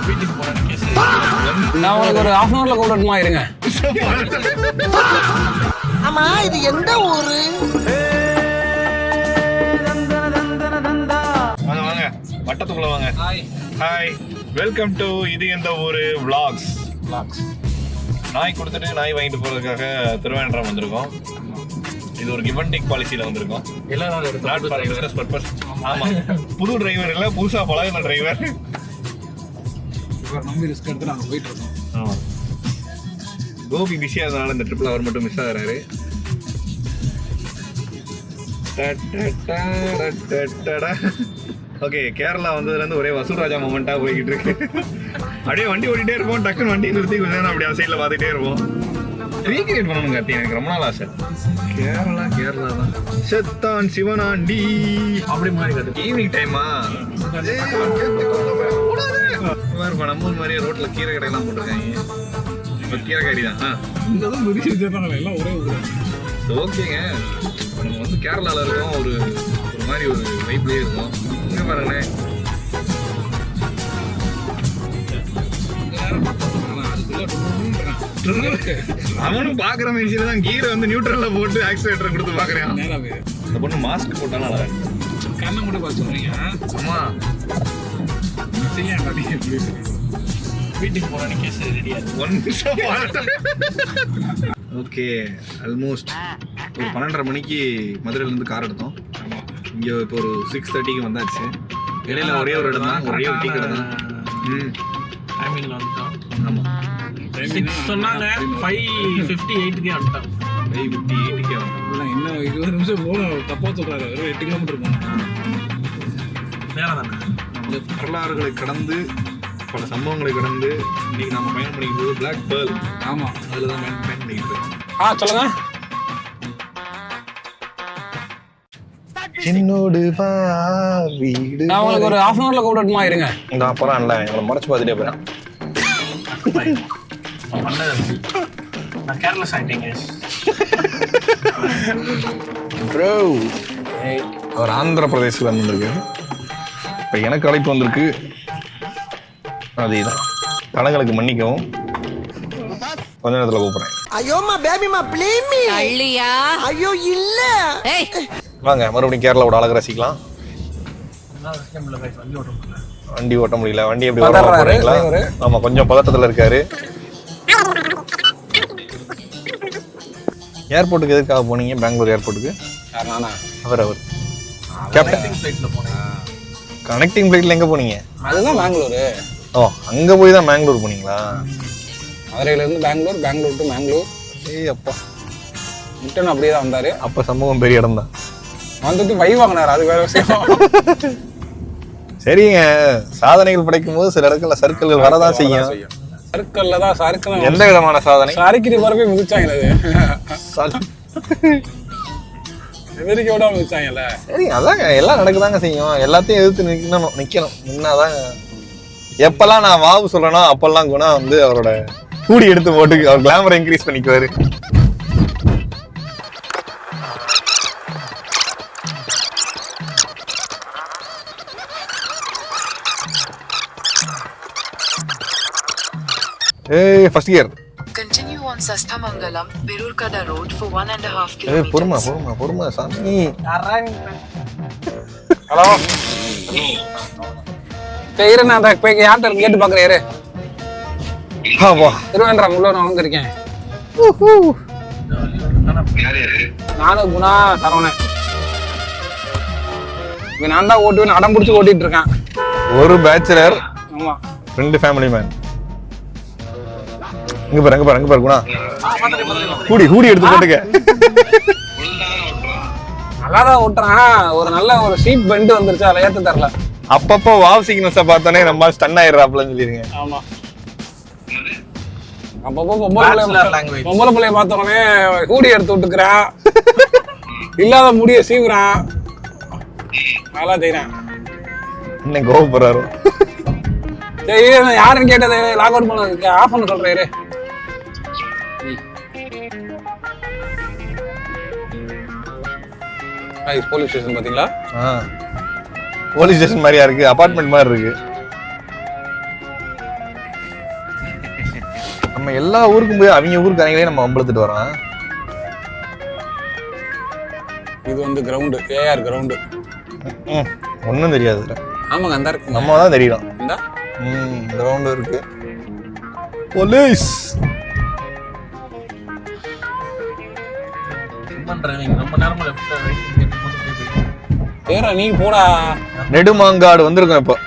வீட்டுக்கு போறேன்னு கேஸ். நான் உங்களுக்கு ஒரு ஹாஃப் அன் ஹவர்ல கூப்பிடணுமா இருங்க. ஆமா இது எந்த ஊரு? வாங்க வாங்க வட்டத்துக்குள்ள வாங்க. ஹாய் ஹாய், வெல்கம் டு இது எந்த ஊரு vlogs. நாய் கொடுத்துட்டு நாய் வாங்கிட்டு போறதுக்காக திருவேண்டரம் வந்திருக்கோம். இது ஒரு கிவ் அண்ட் டேக் பாலிசியில வந்திருக்கோம். Not for business purpose. ஆமா, புது டிரைவர் இல்ல, புதுசா பழகின டிரைவர். நம்பி ரிஸ்க் எடுத்து நாங்கள் போயிட்டு இருக்கோம். ஆமா, கோபி பிஸியா இருந்தனால இந்த ட்ரிப்ல அவர் மட்டும் மிஸ் ஆகுறாரு. ஓகே, கேரளா வந்ததுலேருந்து ஒரே வசூல்ராஜா மூமெண்ட்டாக போய்கிட்டு இருக்கு. அப்படியே வண்டி ஓடிட்டே இருப்போம், டக்குன்னு வண்டி நிறுத்தி கொஞ்ச நேரம் அப்படியே சைடில் பார்த்துட்டே இருப்போம். ரீக்ரியேட் பண்ணணும் கார்த்தி, எனக்கு ரொம்ப நாள் ஆசை. கேரளா தான். செத்தான் சிவனாண்டி அப்படி மாதிரி காட்டு. ஈவினிங் டைமா இருப்பா, நம்ம ஊர் மாதிரியே ரோட்ல கீரை கடையெல்லாம் போட்டிருக்காங்க. இப்போ கீரை கறி தான். எல்லாம் ஒரே ஊர். ஓகேங்க, நம்ம வந்து கேரளாவில் இருக்கோம், ஒரு மாதிரி ஒரு வைப்லேயே இருக்கும். இங்கே பாருங்கண்ணே, அவனும் பாக்குற மனுஷன் தான் கீரை வந்து நியூட்ரல்ல போட்டு ஆக்சிலேட்டர் கொடுத்து பாக்குறேன். இந்த பொண்ணு மாஸ்க் போட்டாலும் நல்லா கண்ணை மட்டும் பார்த்து சொல்றீங்க. ஆமா, வீட்டுக்கு போறேன்னு கேஸ் ரெடியா. ஒன் நிமிஷம். ஓகே, ஆல்மோஸ்ட் ஒரு 12:30 மணிக்கு மதுரையிலேருந்து கார் எடுத்தோம். இங்கே இப்போ ஒரு 6:30க்கு வந்தாச்சு. இடையில ஒரே ஒரு இடம் தான், ஒரே ஒரு டீ கடை தான். டைமிங்ல வந்துட்டோம். ஆமாம், 6 சொன்னாங்க, 5:58க்கே வந்துட்டோம். 5:58க்கே இன்னும் 20 நிமிஷம் போகணும். தப்பா சொல்றாரு, ஒரு 8 கிலோமீட்டர் போகணும். நேரம் தானே. வரலாறுகளை கடந்து பல சம்பவங்களை கடந்து இன்னைக்கு நம்ம பயணம் பண்ணிக்கும் போது பிளாக் பேர்ல். ஆமா, அதில் தான் பயணம் பண்ணிக்கிட்டு இருக்கோம். சொல்லுங்க. என்னோடு வா வீடு. நான் உங்களுக்கு ஒரு ஹாஃப் அன் ஹவர்ல கூப்பிடணுமா இருங்க. இந்த அப்புறம் இல்லை, எங்களை மறைச்சு பார்த்துட்டே போறேன். நான் கேர்லெஸ் ஆயிட்டீங்க ப்ரோ. அவர் ஆந்திர பிரதேசில் வந்திருக்கு. இப்போ எனக்கு அழைப்பு வந்திருக்கு. அதேதான், தலங்களுக்கு மன்னிக்கவும், கொஞ்ச நேரத்தில் கூப்பிட்றேன். ஐயோமா பேபிமா ப்ளீமி அள்ளியா. ஐயோ இல்ல. வாங்க, மறுபடியும் கேரளாவோட அழகு ரசிக்கலாம். வண்டி ஓட்ட முடியல. வண்டி எப்படி ஓடுறீங்களா? ஆமா, கொஞ்சம் பதட்டத்தில் இருக்காரு. ஏர்போர்ட்டுக்கு எதுக்காக போனீங்க? பெங்களூர் ஏர்போர்ட்டுக்கு. அவர் கேப்டன் கனெக்டிங் ஃப்ளைட்ல எங்க போனீங்க? அதுதான் பெங்களூரு. ஓ, அங்க போய் தான் பெங்களூர் போனீங்களா? மதுரையில இருந்து பெங்களூர், பெங்களூர் டு பெங்களூர். ஏய் அப்பா, ரிட்டர்ன் அப்படியே தான் வந்தாரு. அப்ப சமூகம் பெரிய இடம் தான். வந்துட்டு வை வாங்கினாரு, அது வேற விஷயம். சரிங்க, சாதனைகள் படைக்கும் போது சில இடத்துல சர்க்கிள்கள் வரதான் செய்யும். சர்க்கிள்ல தான் சர்க்கிள். எந்த விதமான சாதனை? சறுக்கிட்டு போறப்ப மிதிச்சாங்க. எதிரிக்கோட மிதிச்சாங்கல்ல. சரி, அதாங்க எல்லாம் நடக்குதாங்க செய்யும். எல்லாத்தையும் எதிர்த்து நிக்கணும். நின்னாதான். எப்பெல்லாம் நான் வாவு சொல்றேனோ அப்பெல்லாம் குணா வந்து அவரோட கூடி எடுத்து போட்டு அவர் கிளாமரை increase பண்ணிக்குவாரு. Hey, first gear. Continue on Sasthamangalam, Virurkada Road for 1.5 kilometers. பொறுமா சாமி. ஹலோ, சரி, நான் அந்த யார்கிட்ட கேட்டு பாக்குறேன். திருவேண்டரம் உள்ள நான் வந்திருக்கேன். நானும் குணா சரவணன். நான் தான் ஓட்டுவேன், அடம் பிடிச்சி ஓட்டிட்டு இருக்கேன். ஒரு பேச்சுலர். ஆமா, 2 ஃபேமிலி மேன். இங்க பாரு குணா. கூடி எடுத்து போட்டுக்க. நல்லாதான் ஓட்டுறான். ஒரு நல்ல ஒரு சீட் பெண்ட் வந்துருச்சு, அதை ஏத்து தரல. அப்பப்போ வாவ் சிக்னஸை பார்த்தோன்னே நம்ம ஸ்டன் ஆயிடுறாப்லன்னு சொல்லிருங்க. ஆமா, அப்பப்போ பொம்பளை பிள்ளைய பார்த்தோன்னே கூடி எடுத்து விட்டுக்கிறான், இல்லாத முடிய சீவுறான், நல்லா செய்யறான். இன்னும் கோவப்படுறாரு. சரி, யாருன்னு கேட்டது லாக் அவுட் பண்ண ஆஃப் பண்ண சொல்றாரு. போலீஸ் ஸ்டேஷன் பாத்தீங்களா? போலீஸ் ஸ்டேஷன் மாதிரியா இருக்கு, அபார்ட்மெண்ட் மாதிரி இருக்கு. நம்ம எல்லா ஊருக்கும் போய் அவங்க ஊருக்காரங்களே நம்ம வம்பளத்துட்டு வரோம். இது வந்து கிரவுண்டு, ஏஆர் கிரவுண்டு. ஒன்றும் தெரியாது. ஆமாங்க, அந்த இருக்கு. நம்ம தான் தெரியலாம். இந்த கிரவுண்டு இருக்கு. போலீஸ் ரொம்ப நேரமா லெஃப்ட் ரைட் நீ போடா. நெடுமாங்காடு வந்திருக்கோம் இப்போ.